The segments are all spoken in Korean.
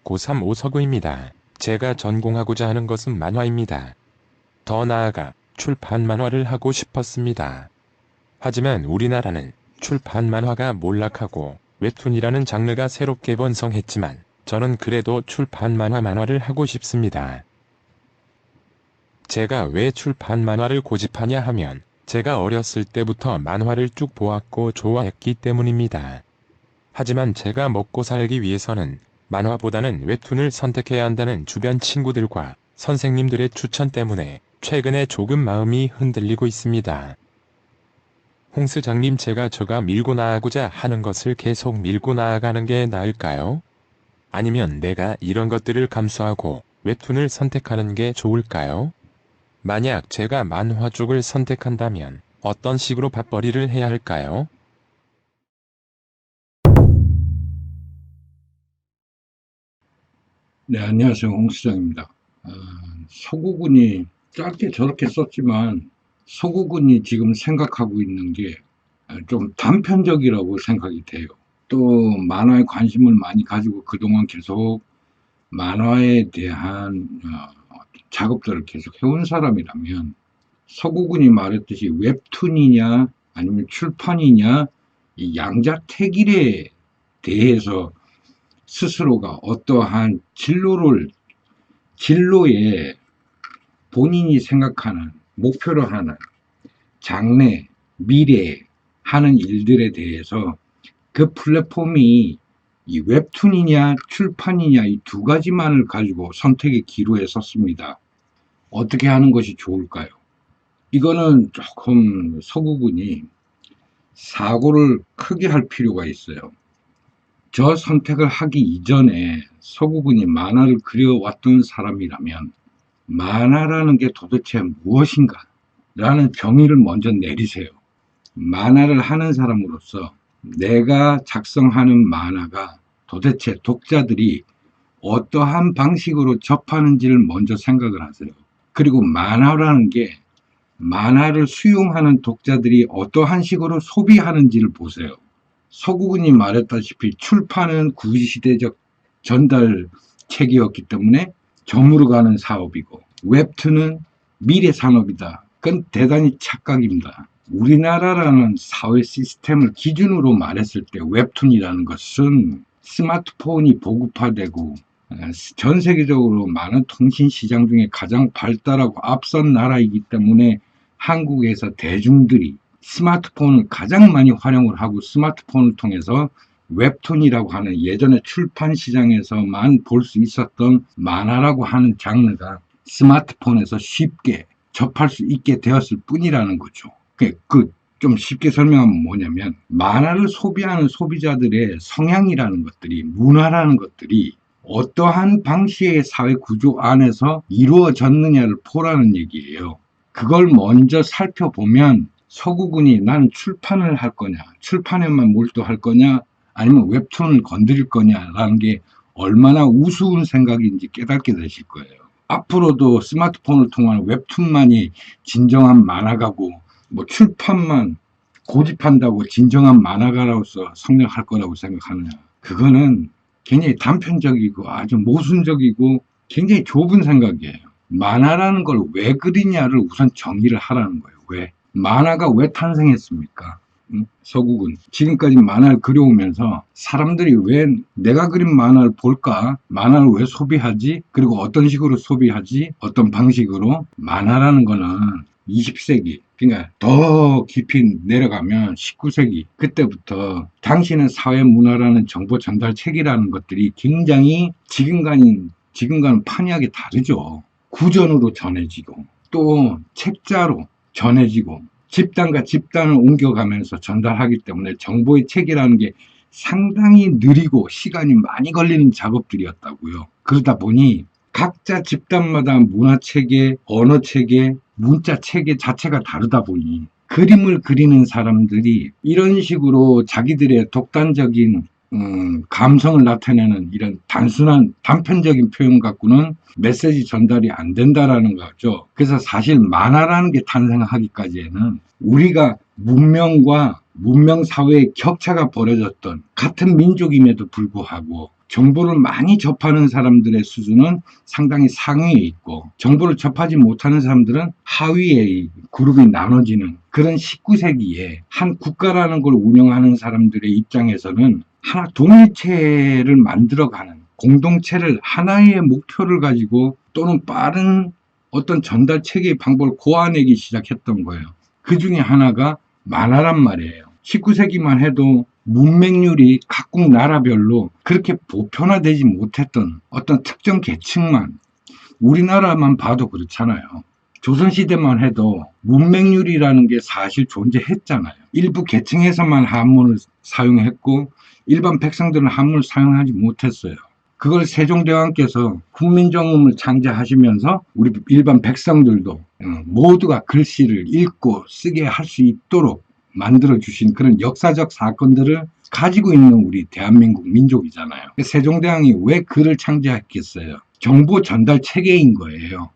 고3 오서구입니다. 제가 전공하고자 하는 것은 만화입니다. 더 나아가 출판 만화를 하고 싶었습니다. 하지만 우리나라는 출판 만화가 몰락하고 웹툰이라는 장르가 새롭게 번성했지만 저는 그래도 출판 만화를 하고 싶습니다. 제가 왜 출판 만화를 고집하냐 하면 제가 어렸을 때부터 만화를 쭉 보았고 좋아했기 때문입니다. 하지만 제가 먹고 살기 위해서는 만화보다는 웹툰을 선택해야 한다는 주변 친구들과 선생님들의 추천 때문에 최근에 조금 마음이 흔들리고 있습니다. 홍 스장님, 제가 밀고 나가고자 하는 것을 계속 밀고 나아가는 게 나을까요? 아니면 내가 이런 것들을 감수하고 웹툰을 선택하는 게 좋을까요? 만약 제가 만화 쪽을 선택한다면 어떤 식으로 밥벌이를 해야 할까요? 네, 안녕하세요. 홍 수장입니다. 서구군이 짧게 저렇게 썼지만 서구군이 지금 생각하고 있는 게 좀 단편적이라고 생각이 돼요. 또 만화에 관심을 많이 가지고 그동안 계속 만화에 대한 작업들을 계속 해온 사람이라면 서구군이 말했듯이 웹툰이냐 아니면 출판이냐 이 양자택일에 대해서 스스로가 어떠한 진로에 본인이 생각하는 목표로 하는 장래, 미래 하는 일들에 대해서 그 플랫폼이 이 웹툰이냐 출판이냐 이 두 가지만을 가지고 선택의 기로에 섰습니다. 어떻게 하는 것이 좋을까요? 이거는 조금 서구군이 사고를 크게 할 필요가 있어요. 저 선택을 하기 이전에 서구군이 만화를 그려왔던 사람이라면 만화라는 게 도대체 무엇인가 라는 정의를 먼저 내리세요. 만화를 하는 사람으로서 내가 작성하는 만화가 도대체 독자들이 어떠한 방식으로 접하는지를 먼저 생각을 하세요. 그리고 만화라는 게 만화를 수용하는 독자들이 어떠한 식으로 소비하는지를 보세요. 서구군이 말했다시피 출판은 구시대적 전달책이었기 때문에 저물어 가는 사업이고 웹툰은 미래 산업이다. 그건 대단히 착각입니다. 우리나라라는 사회 시스템을 기준으로 말했을 때 웹툰이라는 것은 스마트폰이 보급화되고 전 세계적으로 많은 통신 시장 중에 가장 발달하고 앞선 나라이기 때문에 한국에서 대중들이 스마트폰을 가장 많이 활용을 하고 스마트폰을 통해서 웹툰이라고 하는 예전에 출판 시장에서만 볼 수 있었던 만화라고 하는 장르가 스마트폰에서 쉽게 접할 수 있게 되었을 뿐이라는 거죠. 좀 쉽게 설명하면 뭐냐면 만화를 소비하는 소비자들의 성향이라는 것들이 문화라는 것들이 어떠한 방식의 사회 구조 안에서 이루어졌느냐를 보라는 얘기예요. 그걸 먼저 살펴보면 서구군이 나는 출판을 할 거냐, 출판에만 몰두할 거냐, 아니면 웹툰을 건드릴 거냐라는 게 얼마나 우스운 생각인지 깨닫게 되실 거예요. 앞으로도 스마트폰을 통한 웹툰만이 진정한 만화가고 출판만 고집한다고 진정한 만화가로서 성장할 거라고 생각하느냐. 그거는 굉장히 단편적이고 아주 모순적이고 굉장히 좁은 생각이에요. 만화라는 걸 왜 그리냐를 우선 정의를 하라는 거예요. 왜? 만화가 왜 탄생했습니까? 서구군. 지금까지 만화를 그려오면서 사람들이 왜 내가 그린 만화를 볼까? 만화를 왜 소비하지? 그리고 어떤 식으로 소비하지? 어떤 방식으로? 만화라는 거는 20세기, 그러니까 더 깊이 내려가면 19세기, 그때부터 당시는 사회문화라는 정보 전달 책이라는 것들이 굉장히 지금과는 판이하게 다르죠. 구전으로 전해지고 또 책자로 전해지고 집단과 집단을 옮겨가면서 전달하기 때문에 정보의 책이라는 게 상당히 느리고 시간이 많이 걸리는 작업들이었다고요. 그러다 보니 각자 집단마다 문화체계, 언어체계, 문자체계 자체가 다르다 보니 그림을 그리는 사람들이 이런 식으로 자기들의 독단적인 감성을 나타내는 이런 단순한 단편적인 표현 갖고는 메시지 전달이 안 된다라는 거죠. 그래서 사실 만화라는 게 탄생하기까지에는 우리가 문명 사회의 격차가 벌어졌던 같은 민족임에도 불구하고 정보를 많이 접하는 사람들의 수준은 상당히 상위에 있고 정보를 접하지 못하는 사람들은 하위에 그룹이 나눠지는 그런 19세기에 한 국가라는 걸 운영하는 사람들의 입장에서는 하나 동일체를 만들어가는 공동체를 하나의 목표를 가지고 또는 빠른 어떤 전달 체계의 방법을 고안하기 시작했던 거예요. 그 중에 하나가 만화란 말이에요. 19세기만 해도 문맹률이 각국 나라별로 그렇게 보편화되지 못했던 어떤 특정 계층만, 우리나라만 봐도 그렇잖아요. 조선시대만 해도 문맹률이라는 게 사실 존재했잖아요. 일부 계층에서만 한문을 사용했고 일반 백성들은 한문을 사용하지 못했어요. 그걸 세종대왕께서 국민정음을 창제하시면서 우리 일반 백성들도 모두가 글씨를 읽고 쓰게 할 수 있도록 만들어주신 그런 역사적 사건들을 가지고 있는 우리 대한민국 민족이잖아요. 세종대왕이 왜 글을 창제했겠어요? 정보 전달 체계인 거예요.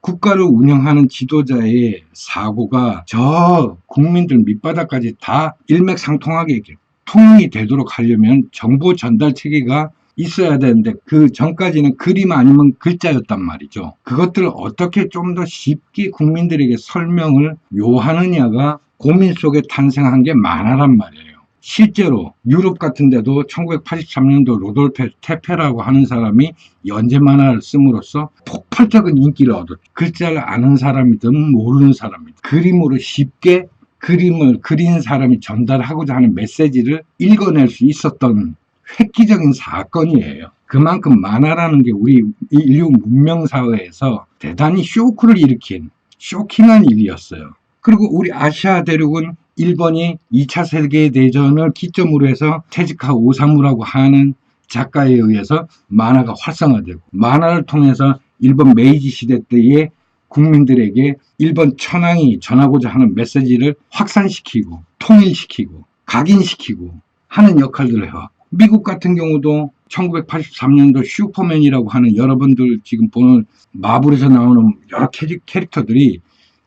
국가를 운영하는 지도자의 사고가 저 국민들 밑바닥까지 다 일맥상통하게 통용이 되도록 하려면 정보 전달 체계가 있어야 되는데 그 전까지는 그림 아니면 글자였단 말이죠. 그것들을 어떻게 좀 더 쉽게 국민들에게 설명을 요하느냐가 고민 속에 탄생한 게 만화란 말이에요. 실제로 유럽 같은 데도 1983년도 로돌페 테페라고 하는 사람이 연재 만화를 씀으로써 폭발적인 인기를 얻었죠. 글자를 아는 사람이든 모르는 사람이든 그림으로 쉽게 그림을 그린 사람이 전달하고자 하는 메시지를 읽어낼 수 있었던 획기적인 사건이에요. 그만큼 만화라는 게 우리 인류 문명사회에서 대단히 쇼크를 일으킨 쇼킹한 일이었어요. 그리고 우리 아시아 대륙은 일본이 2차 세계대전을 기점으로 해서 테지카 오사무라고 하는 작가에 의해서 만화가 활성화되고 만화를 통해서 일본 메이지 시대 때의 국민들에게 일본 천황이 전하고자 하는 메시지를 확산시키고 통일시키고 각인시키고 하는 역할들을 해왔고 미국 같은 경우도 1983년도 슈퍼맨이라고 하는 여러분들 지금 보는 마블에서 나오는 여러 캐릭터들이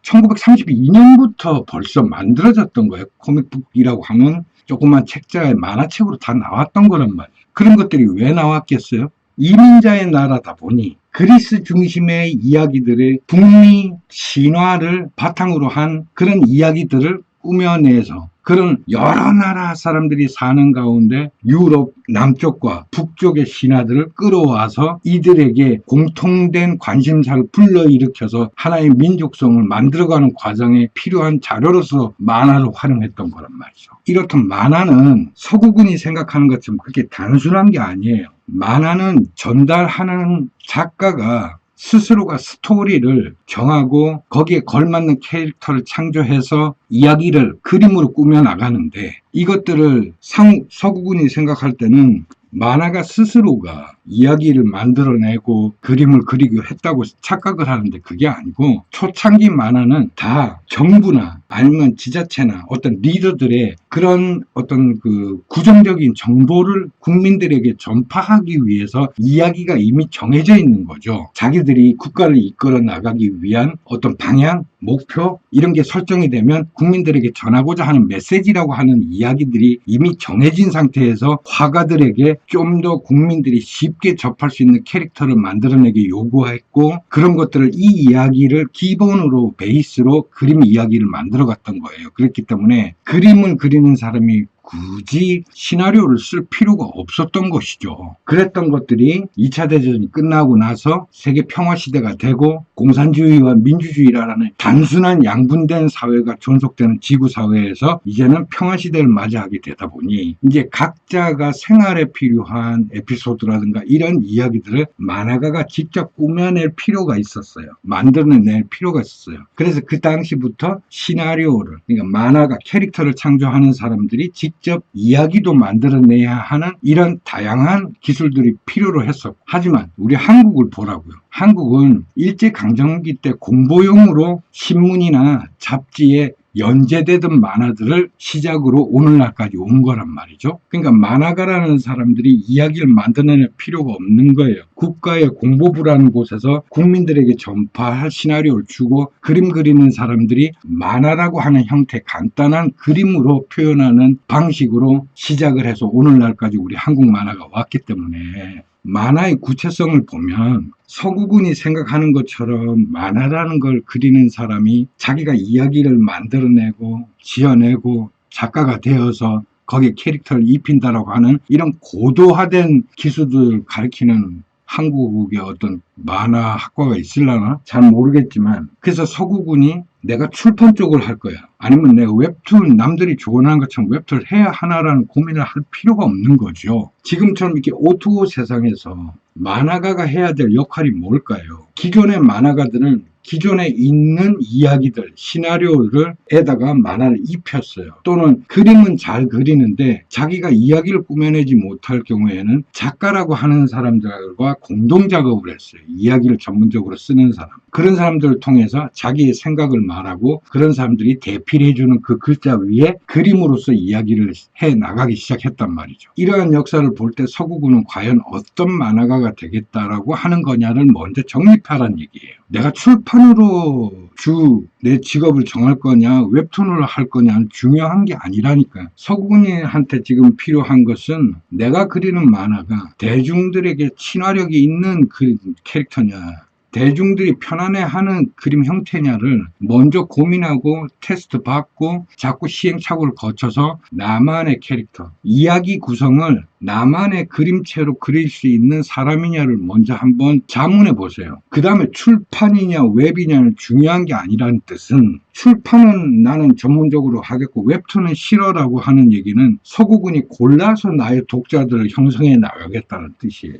1932년부터 벌써 만들어졌던 거예요. 코믹북이라고 하는 조그만 책자의 만화책으로 다 나왔던 거란 말이에요. 그런 것들이 왜 나왔겠어요? 이민자의 나라다 보니 그리스 중심의 이야기들의 북미 신화를 바탕으로 한 그런 이야기들을 꾸며내서 그런 여러 나라 사람들이 사는 가운데 유럽 남쪽과 북쪽의 신화들을 끌어와서 이들에게 공통된 관심사를 불러일으켜서 하나의 민족성을 만들어가는 과정에 필요한 자료로서 만화를 활용했던 거란 말이죠. 이렇듯 만화는 서구군이 생각하는 것처럼 그렇게 단순한 게 아니에요. 만화는 전달하는 작가가 스스로가 스토리를 정하고 거기에 걸맞는 캐릭터를 창조해서 이야기를 그림으로 꾸며 나가는데 이것들을 서구군이 생각할 때는 만화가 스스로가 이야기를 만들어내고 그림을 그리고 했다고 착각을 하는데 그게 아니고 초창기 만화는 다 정부나 아니면 지자체나 어떤 리더들의 그런 어떤 그 구정적인 정보를 국민들에게 전파하기 위해서 이야기가 이미 정해져 있는 거죠. 자기들이 국가를 이끌어 나가기 위한 어떤 방향, 목표 이런 게 설정이 되면 국민들에게 전하고자 하는 메시지라고 하는 이야기들이 이미 정해진 상태에서 화가들에게 좀 더 국민들이 쉽게 접할 수 있는 캐릭터를 만들어내게 요구했고 그런 것들을 이 이야기를 기본으로 베이스로 그림 이야기를 만들어 갔던 거예요. 그렇기 때문에 그림을 그리는 사람이 굳이 시나리오를 쓸 필요가 없었던 것이죠. 그랬던 것들이 2차 대전이 끝나고 나서 세계 평화시대가 되고 공산주의와 민주주의라는 단순한 양분된 사회가 존속되는 지구사회에서 이제는 평화시대를 맞이하게 되다 보니 이제 각자가 생활에 필요한 에피소드라든가 이런 이야기들을 만화가가 직접 꾸며낼 필요가 있었어요. 만들어낼 필요가 있었어요. 그래서 그 당시부터 시나리오를 그러니까 만화가 캐릭터를 창조하는 사람들이 직접 이야기도 만들어내야 하는 이런 다양한 기술들이 필요로 했었고 하지만 우리 한국을 보라고요. 한국은 일제강점기 때 공보용으로 신문이나 잡지에 연재되던 만화들을 시작으로 오늘날까지 온 거란 말이죠. 그러니까 만화가라는 사람들이 이야기를 만들어낼 필요가 없는 거예요. 국가의 공보부라는 곳에서 국민들에게 전파할 시나리오를 주고 그림 그리는 사람들이 만화라고 하는 형태 간단한 그림으로 표현하는 방식으로 시작을 해서 오늘날까지 우리 한국 만화가 왔기 때문에 만화의 구체성을 보면 서구군이 생각하는 것처럼 만화라는 걸 그리는 사람이 자기가 이야기를 만들어내고 지어내고 작가가 되어서 거기에 캐릭터를 입힌다라고 하는 이런 고도화된 기술을 가리키는 한국의 어떤 만화 학과가 있으려나? 잘 모르겠지만 그래서 서구군이 내가 출판 쪽을 할 거야. 아니면 내가 웹툰 남들이 조언하는 것처럼 웹툰을 해야 하나라는 고민을 할 필요가 없는 거죠. 지금처럼 이렇게 O2O 세상에서 만화가가 해야 될 역할이 뭘까요? 기존의 만화가들은 기존에 있는 이야기들, 시나리오를 에다가 만화를 입혔어요. 또는 그림은 잘 그리는데 자기가 이야기를 꾸며내지 못할 경우에는 작가라고 하는 사람들과 공동 작업을 했어요. 이야기를 전문적으로 쓰는 사람. 그런 사람들을 통해서 자기의 생각을 말하고 그런 사람들이 대필해 주는 그 글자 위에 그림으로서 이야기를 해 나가기 시작했단 말이죠. 이러한 역사를 볼 때 서구군은 과연 어떤 만화가가 되겠다라고 하는 거냐를 먼저 정립하라는 얘기예요. 내가 출판으로 내 직업을 정할 거냐 웹툰을 할 거냐는 중요한 게 아니라니까요. 서구군한테 지금 필요한 것은 내가 그리는 만화가 대중들에게 친화력이 있는 그 캐릭터냐 대중들이 편안해하는 그림 형태냐를 먼저 고민하고 테스트 받고 자꾸 시행착오를 거쳐서 나만의 캐릭터, 이야기 구성을 나만의 그림체로 그릴 수 있는 사람이냐를 먼저 한번 자문해 보세요. 그 다음에 출판이냐 웹이냐는 중요한 게 아니라는 뜻은 출판은 나는 전문적으로 하겠고 웹툰은 싫어라고 하는 얘기는 서구군이 골라서 나의 독자들을 형성해 나가겠다는 뜻이에요.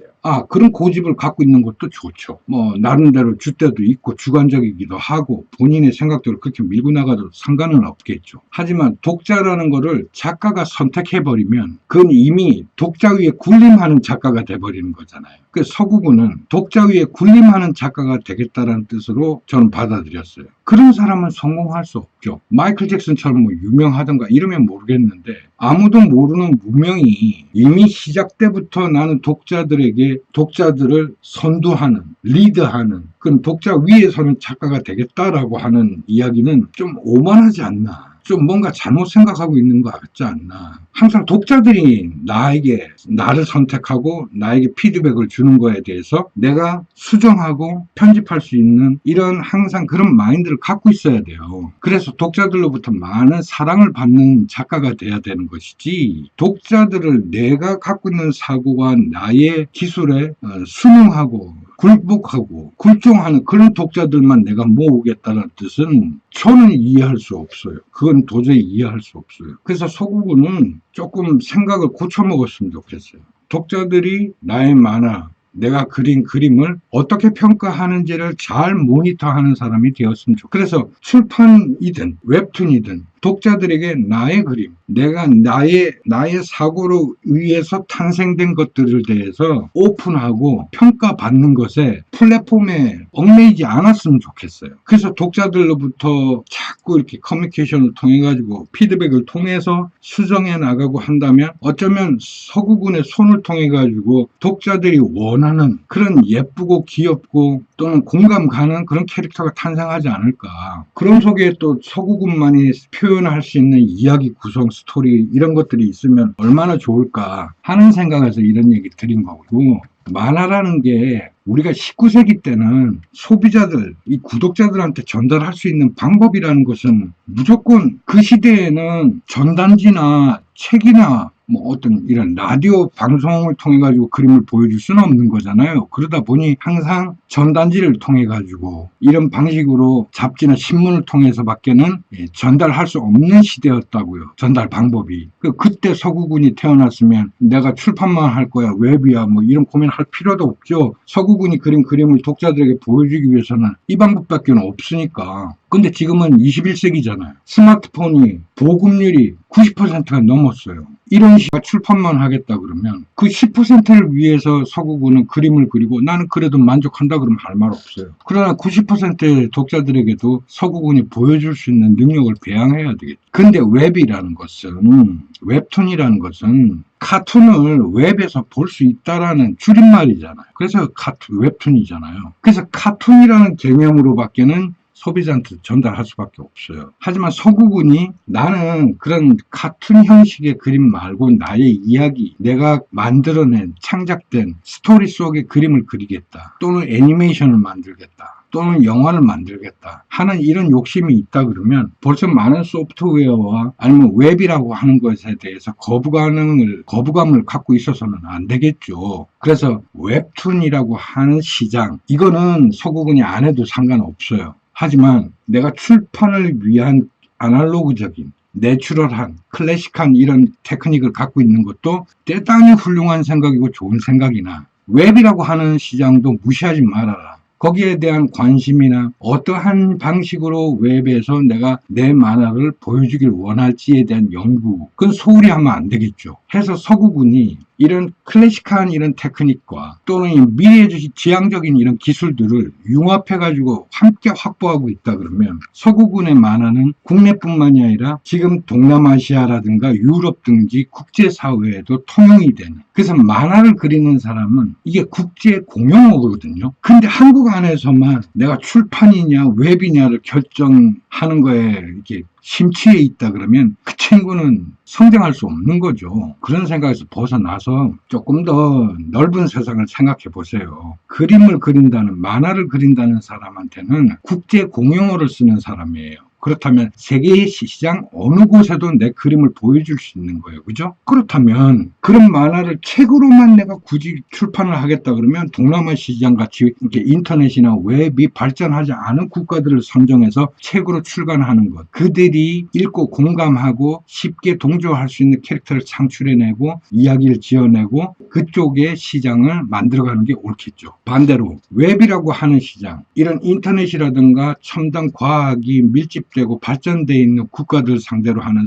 그런 고집을 갖고 있는 것도 좋죠. 나름대로 줏대도 있고 주관적이기도 하고 본인의 생각대로 그렇게 밀고 나가도 상관은 없겠죠. 하지만 독자라는 거를 작가가 선택해버리면 그건 이미 독자 위에 군림하는 작가가 돼버리는 거잖아요. 그래서 서구군은 독자 위에 군림하는 작가가 되겠다는 뜻으로 저는 받아들였어요. 그런 사람은 성공할 수 없죠. 마이클 잭슨처럼 유명하던가 이러면 모르겠는데 아무도 모르는 무명이 이미 시작 때부터 나는 독자들을 선두하는 리드하는 그런 독자 위에 서는 작가가 되겠다라고 하는 이야기는 좀 오만하지 않나. 좀 뭔가 잘못 생각하고 있는 것 같지 않나. 항상 독자들이 나를 선택하고 나에게 피드백을 주는 거에 대해서 내가 수정하고 편집할 수 있는 이런 항상 그런 마인드를 갖고 있어야 돼요. 그래서 독자들로부터 많은 사랑을 받는 작가가 돼야 되는 것이지 독자들을 내가 갖고 있는 사고와 나의 기술에 순응하고 굴복하고 굴종하는 그런 독자들만 내가 모으겠다는 뜻은 저는 이해할 수 없어요. 그건 도저히 이해할 수 없어요. 그래서 서구군은 조금 생각을 고쳐먹었으면 좋겠어요. 독자들이 나의 만화, 내가 그린 그림을 어떻게 평가하는지를 잘 모니터하는 사람이 되었으면 좋겠어요. 그래서 출판이든 웹툰이든 독자들에게 나의 그림, 내가 나의 사고로 의해서 탄생된 것들을 대해서 오픈하고 평가받는 것에 플랫폼에 얽매이지 않았으면 좋겠어요. 그래서 독자들로부터 자꾸 이렇게 커뮤니케이션을 통해 가지고 피드백을 통해서 수정해 나가고 한다면 어쩌면 서구군의 손을 통해 가지고 독자들이 원하는 그런 예쁘고 귀엽고 또는 공감 가는 그런 캐릭터가 탄생하지 않을까. 그런 속에 또 서구군만이 표현할 수 있는 이야기 구성 스토리 이런 것들이 있으면 얼마나 좋을까 하는 생각에서 이런 얘기 드린 거고 만화라는 게 우리가 19세기 때는 소비자들, 이 구독자들한테 전달할 수 있는 방법이라는 것은 무조건 그 시대에는 전단지나 책이나 어떤 이런 라디오 방송을 통해 가지고 그림을 보여줄 수는 없는 거잖아요. 그러다 보니 항상 전단지를 통해 가지고 이런 방식으로 잡지나 신문을 통해서 밖에는 전달할 수 없는 시대였다고요. 전달 방법이. 그때 서구군이 태어났으면 내가 출판만 할 거야, 웹이야, 이런 고민할 필요도 없죠. 서구군이 그린 그림을 독자들에게 보여주기 위해서는 이 방법밖에 없으니까. 근데 지금은 21세기잖아요. 스마트폰이 보급률이 90%가 넘었어요. 이런 시가 출판만 하겠다 그러면 그 10%를 위해서 서구군은 그림을 그리고 나는 그래도 만족한다 그러면 할 말 없어요. 그러나 90%의 독자들에게도 서구군이 보여줄 수 있는 능력을 배양해야 되겠죠. 근데 웹이라는 것은, 웹툰이라는 것은 카툰을 웹에서 볼 수 있다라는 줄임말이잖아요. 그래서 웹툰이잖아요. 그래서 카툰이라는 개념으로 밖에는 소비자한테 전달할 수밖에 없어요. 하지만 서구군이 나는 그런 카툰 형식의 그림 말고 나의 이야기, 내가 만들어낸 창작된 스토리 속의 그림을 그리겠다. 또는 애니메이션을 만들겠다. 또는 영화를 만들겠다 하는 이런 욕심이 있다 그러면 벌써 많은 소프트웨어와 아니면 웹이라고 하는 것에 대해서 거부감을 갖고 있어서는 안 되겠죠. 그래서 웹툰이라고 하는 시장, 이거는 서구군이 안 해도 상관없어요. 하지만 내가 출판을 위한 아날로그적인 내추럴한 클래식한 이런 테크닉을 갖고 있는 것도 대단히 훌륭한 생각이고 좋은 생각이나 웹이라고 하는 시장도 무시하지 말아라. 거기에 대한 관심이나 어떠한 방식으로 웹에서 내가 내 만화를 보여주길 원할지에 대한 연구, 그건 소홀히 하면 안 되겠죠. 해서 서구군이 이런 클래식한 이런 테크닉과 또는 미래지향적인 이런 기술들을 융합해가지고 함께 확보하고 있다 그러면 서구군의 만화는 국내뿐만이 아니라 지금 동남아시아라든가 유럽 등지 국제사회에도 통용이 되는, 그래서 만화를 그리는 사람은 이게 국제 공용어거든요. 근데 한국 안에서만 내가 출판이냐 웹이냐를 결정하는 거에 이렇게 심취해 있다 그러면 그 친구는 성장할 수 없는 거죠. 그런 생각에서 벗어나서 조금 더 넓은 세상을 생각해 보세요. 그림을 그린다는, 만화를 그린다는 사람한테는 국제 공용어를 쓰는 사람이에요. 그렇다면 세계의 시장 어느 곳에도 내 그림을 보여줄 수 있는 거예요. 그죠? 그렇다면 그런 만화를 책으로만 내가 굳이 출판을 하겠다 그러면 동남아 시장 같이 이렇게 인터넷이나 웹이 발전하지 않은 국가들을 선정해서 책으로 출간하는 것. 그들이 읽고 공감하고 쉽게 동조할 수 있는 캐릭터를 창출해내고 이야기를 지어내고 그쪽의 시장을 만들어가는 게 옳겠죠. 반대로 웹이라고 하는 시장, 이런 인터넷이라든가 첨단 과학이 밀집되고 발전되어 있는 국가들 상대로 하는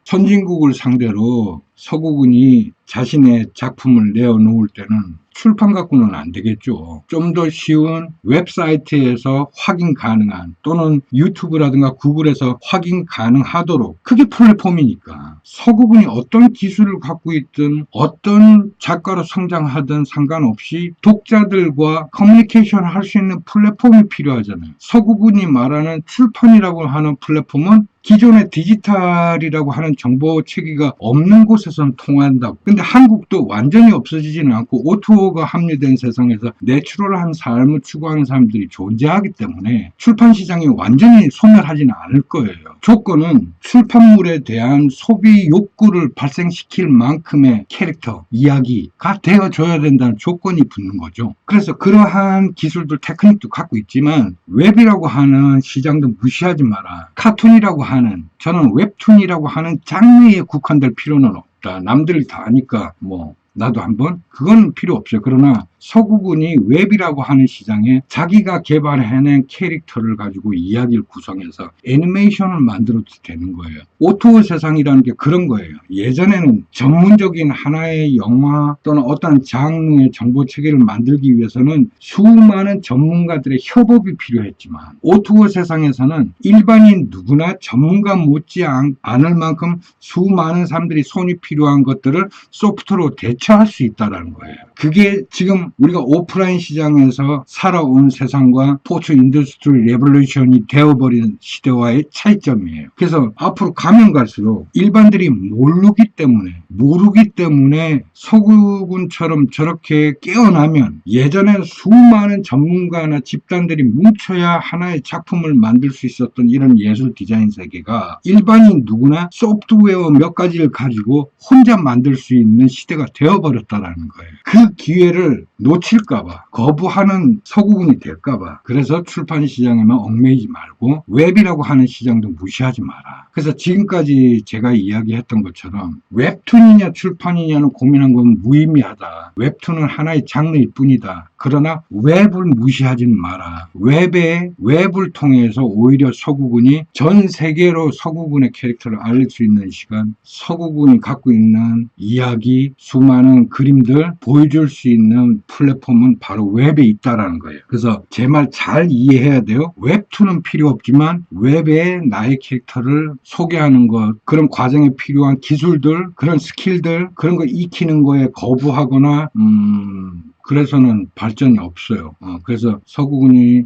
선진국을 상대로 서구군이 자신의 작품을 내어놓을 때는 출판 갖고는 안 되겠죠. 좀 더 쉬운 웹사이트에서 확인 가능한, 또는 유튜브라든가 구글에서 확인 가능하도록, 그게 플랫폼이니까 서구군이 어떤 기술을 갖고 있든 어떤 작가로 성장하든 상관없이 독자들과 커뮤니케이션을 할 수 있는 플랫폼이 필요하잖아요. 서구군이 말하는 출판이라고 하는 플랫폼은 기존의 디지털이라고 하는 정보 체계가 없는 곳에서는 통한다고. 근데 한국도 완전히 없어지지는 않고 O2O가 합류된 세상에서 내추럴한 삶을 추구하는 사람들이 존재하기 때문에 출판 시장이 완전히 소멸하지는 않을 거예요. 조건은 출판물에 대한 소비 욕구를 발생시킬 만큼의 캐릭터, 이야기가 되어줘야 된다는 조건이 붙는 거죠. 그래서 그러한 기술들, 테크닉도 갖고 있지만 웹이라고 하는 시장도 무시하지 마라. 카툰이라고 하는, 저는 웹툰이라고 하는 장르에 국한될 필요는 없다. 남들이 다 아니까 나도 한번, 그건 필요 없어요. 그러나 서구군이 웹이라고 하는 시장에 자기가 개발해낸 캐릭터를 가지고 이야기를 구성해서 애니메이션을 만들어도 되는 거예요. O2O 세상이라는 게 그런 거예요. 예전에는 전문적인 하나의 영화 또는 어떤 장르의 정보 체계를 만들기 위해서는 수많은 전문가들의 협업이 필요했지만 O2O 세상에서는 일반인 누구나 전문가 못지 않을 만큼 수많은 사람들이 손이 필요한 것들을 소프트로 대처할 수 있다는 거예요. 그게 지금 우리가 오프라인 시장에서 살아온 세상과 포츠 인더스트리 레볼루션이 되어버린 시대와의 차이점이에요. 그래서 앞으로 가면 갈수록 일반들이 모르기 때문에 서구군처럼 저렇게 깨어나면 예전엔 수많은 전문가나 집단들이 뭉쳐야 하나의 작품을 만들 수 있었던 이런 예술 디자인 세계가 일반인 누구나 소프트웨어 몇 가지를 가지고 혼자 만들 수 있는 시대가 되어버렸다는 거예요. 그 기회를 놓칠까봐, 거부하는 서구군이 될까봐. 그래서 출판 시장에만 얽매이지 말고 웹이라고 하는 시장도 무시하지 마라. 그래서 지금까지 제가 이야기했던 것처럼 웹툰이냐 출판이냐는 고민한 건 무의미하다. 웹툰은 하나의 장르일 뿐이다. 그러나 웹을 무시하지는 마라. 웹을 통해서 오히려 서구군이 전 세계로 서구군의 캐릭터를 알릴 수 있는 시간, 서구군이 갖고 있는 이야기, 수많은 그림들 보여줄 수 있는 플랫폼은 바로 웹에 있다라는 거예요. 그래서 제 말 잘 이해해야 돼요. 웹툰은 필요 없지만 웹에 나의 캐릭터를 소개하는 것, 그런 과정에 필요한 기술들, 그런 스킬들, 그런 거 익히는 거에 거부하거나 그래서는 발전이 없어요. 그래서 서구군이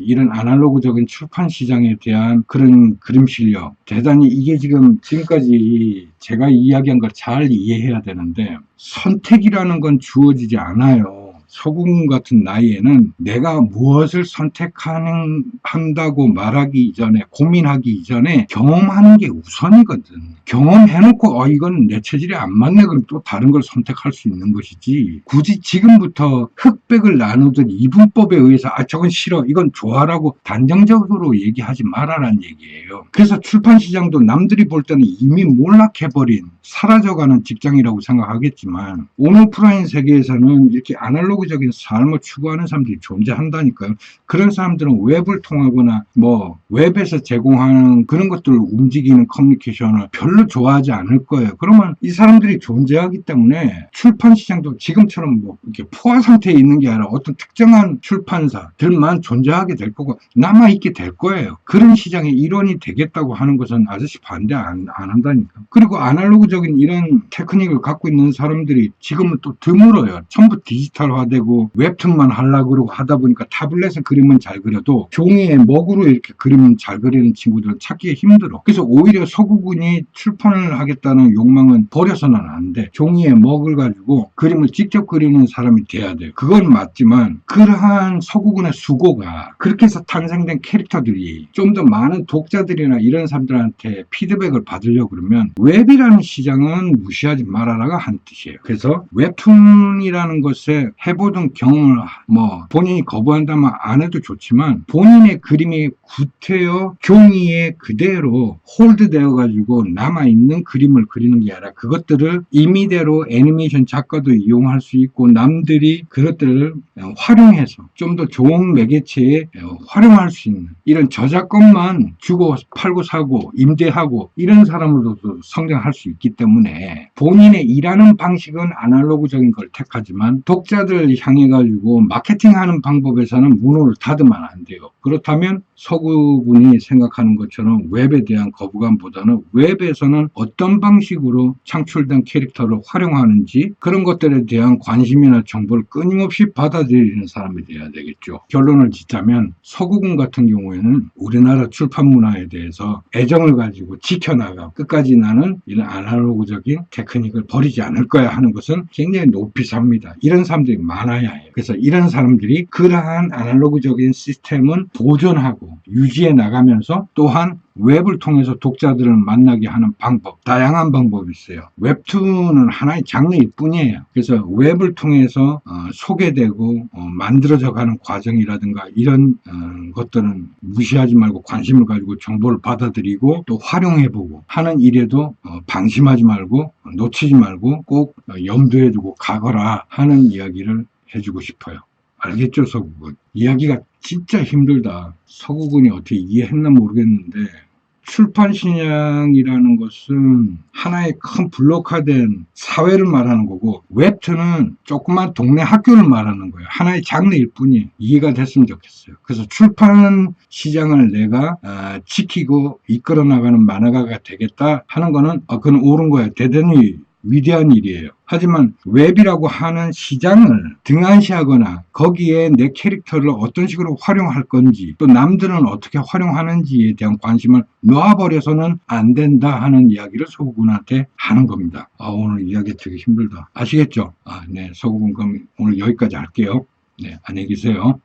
이런 아날로그적인 출판 시장에 대한 그런 그림 실력, 대단히 이게 지금까지 제가 이야기한 걸 잘 이해해야 되는데, 선택이라는 건 주어지지 않아요. 서구군 같은 나이에는 내가 무엇을 선택한다고 말하기 이전에, 고민하기 이전에 경험하는 게 우선이거든. 경험해놓고 이건 내 체질에 안 맞네, 그럼 또 다른 걸 선택할 수 있는 것이지, 굳이 지금부터 흑백을 나누듯 이분법에 의해서 저건 싫어, 이건 좋아라고 단정적으로 얘기하지 말아라는 얘기예요. 그래서 출판 시장도 남들이 볼 때는 이미 몰락해버린, 사라져가는 직장이라고 생각하겠지만, 온오프라인 세계에서는 이렇게 아날로그적인 삶을 추구하는 사람들이 존재한다니까요. 그런 사람들은 웹을 통하거나 웹에서 제공하는 그런 것들을 움직이는 커뮤니케이션을 별로 좋아하지 않을 거예요. 그러면 이 사람들이 존재하기 때문에 출판 시장도 지금처럼 이렇게 포화 상태에 있는 게 아니라 어떤 특정한 출판사들만 존재하게 될 거고 남아있게 될 거예요. 그런 시장의 일원이 되겠다고 하는 것은 아저씨 반대 안 한다니까. 그리고 아날로그적인 이런 테크닉을 갖고 있는 사람들이 지금은 또 드물어요. 전부 디지털화되고 웹툰만 하려고 그러고 하다 보니까 타블렛에 그림은 잘 그려도 종이에 먹으로 이렇게 그림 잘 그리는 친구들은 찾기가 힘들어. 그래서 오히려 서구군이 출판을 하겠다는 욕망은 버려서는 안 돼. 종이에 먹을 가지고 그림을 직접 그리는 사람이 돼야 돼요. 그건 맞지만 그러한 서구군의 수고가, 그렇게 해서 탄생된 캐릭터들이 좀 더 많은 독자들이나 이런 사람들한테 피드백을 받으려고 그러면 웹이라는 시장은 무시하지 말아라가 한 뜻이에요. 그래서 웹툰이라는 것에 해보던 경험을 본인이 거부한다면 안 해도 좋지만, 본인의 그림이 구태여 종이에 그대로 홀드되어 가지고 남아있는 그림을 그리는 게 아니라 그것들을 임의대로 애니메이션 작가도 이용할 수 있고 남들이 그것들을 활용해서 좀 더 좋은 매개체에 활용할 수 있는, 이런 저작권만 주고 팔고 사고 임대하고 이런 사람으로도 성장할 수 있기 때문에 본인의 일하는 방식은 아날로그적인 걸 택하지만 독자들 향해 가지고 마케팅하는 방법에서는 문을 닫으면 안 돼요. 그렇다면 서구군이 생각하는 것처럼 웹에 대한 거부감보다는 웹에서는 어떤 방식으로 창출된 캐릭터를 활용하는지 그런 것들에 대한 관심이나 정보를 끊임없이 받아들이는 사람이 돼야 되겠죠. 결론을 짓자면 서구군 같은 경우에는 우리나라 출판 문화에 대해서 애정을 가지고 지켜나가 끝까지 나는 이런 아날로그적인 테크닉을 버리지 않을 거야 하는 것은 굉장히 높이 삽니다. 이런 사람들이 많아야 해요. 그래서 이런 사람들이 그러한 아날로그적인 시스템은 보존하고 유지해 나가면서 또한 웹을 통해서 독자들을 만나게 하는 방법, 다양한 방법이 있어요. 웹툰은 하나의 장르일 뿐이에요. 그래서 웹을 통해서 소개되고 만들어져 가는 과정이라든가 이런 것들은 무시하지 말고 관심을 가지고 정보를 받아들이고 또 활용해보고 하는 일에도 방심하지 말고 놓치지 말고 꼭 염두에 두고 가거라 하는 이야기를 해주고 싶어요. 알겠죠, 서구군? 이야기가 진짜 힘들다. 서구군이 어떻게 이해했나 모르겠는데, 출판 시장이라는 것은 하나의 큰 블록화된 사회를 말하는 거고, 웹툰은 조그만 동네 학교를 말하는 거예요. 하나의 장르일 뿐이에요. 이해가 됐으면 좋겠어요. 그래서 출판 시장을 내가 지키고 이끌어 나가는 만화가가 되겠다 하는 거는 그건 옳은 거예요. 대단히 위대한 일이에요. 하지만 웹이라고 하는 시장을 등한시하거나 거기에 내 캐릭터를 어떤 식으로 활용할 건지 또 남들은 어떻게 활용하는지에 대한 관심을 놓아버려서는 안 된다 하는 이야기를 서구군한테 하는 겁니다. 오늘 이야기 되게 힘들다. 아시겠죠? 네, 서구군 그럼 오늘 여기까지 할게요. 네, 안녕히 계세요.